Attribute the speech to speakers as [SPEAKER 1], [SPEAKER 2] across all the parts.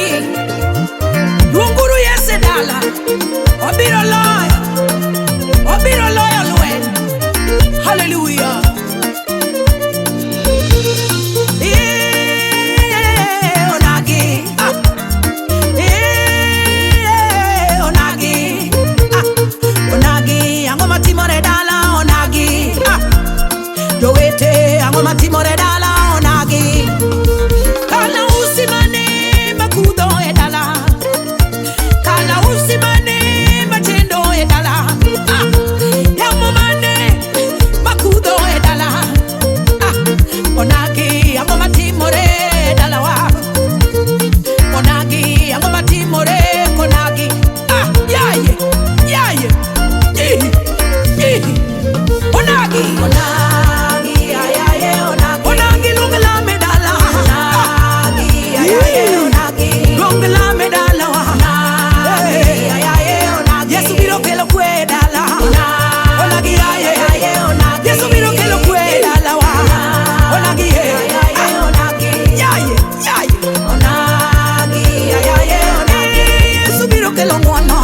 [SPEAKER 1] onagi. Luonguru Yesu dala. Obiro loyo lwen. Hallelujah. Onagi. Onagi. Onagi. Ango matimore dala onagi. Jowete ango matimore dala onagi. Kala usimane makudo e dala. Kala usimane machendo e dala. Yamo mane makudo e dala. Onagi ango matimore dala wa. Onagi ango matimore konagi. Yaye. Onagi. Onagi lungla medala. Lungla medala wa. Yesu biro kelo kwe dala. Onagi aye. Yesu biro kelo kwe dala wa. Onagi yaye. Yesu biro kelo ngono.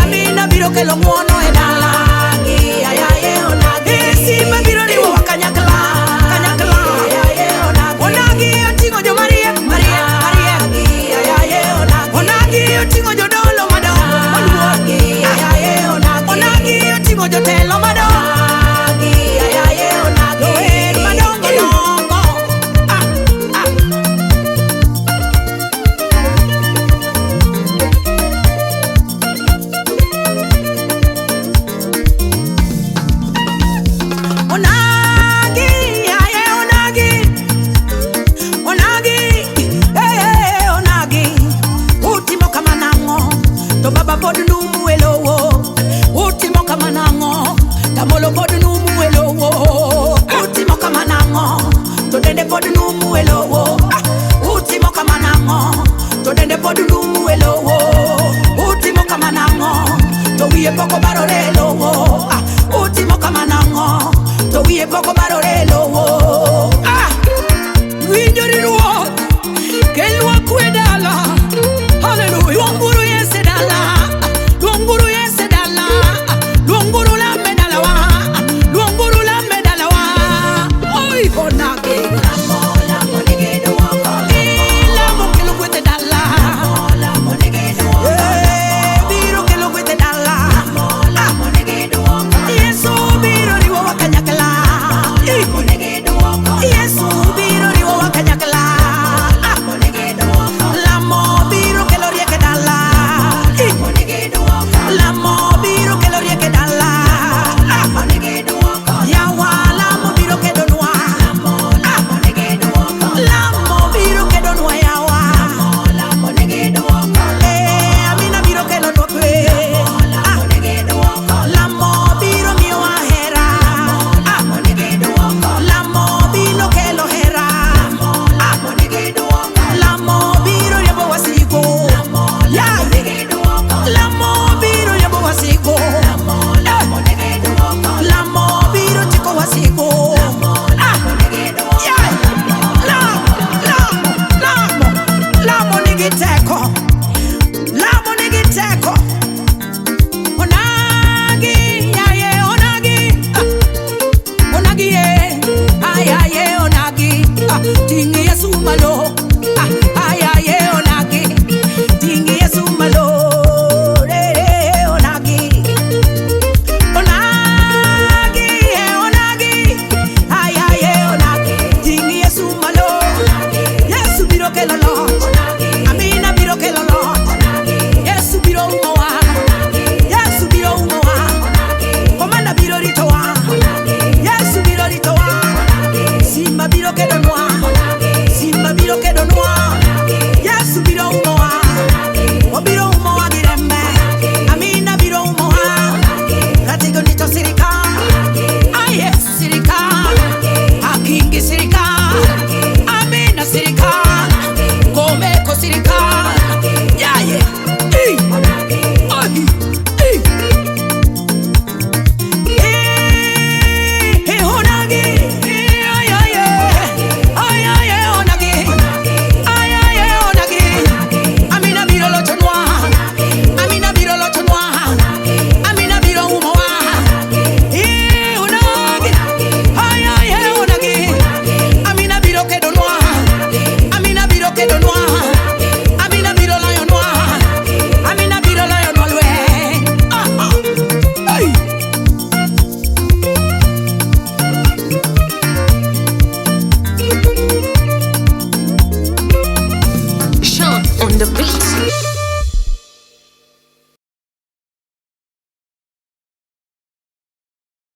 [SPEAKER 1] Amina biro kelo ngono e dala. Simba biro riwo kanyakla. Onagi otingo jo Maria. Onagi otingo jo dolo madongo. Onagi otingo jo telo madongo. Poco barore lowo, ultimo kamanango, to wie poco barore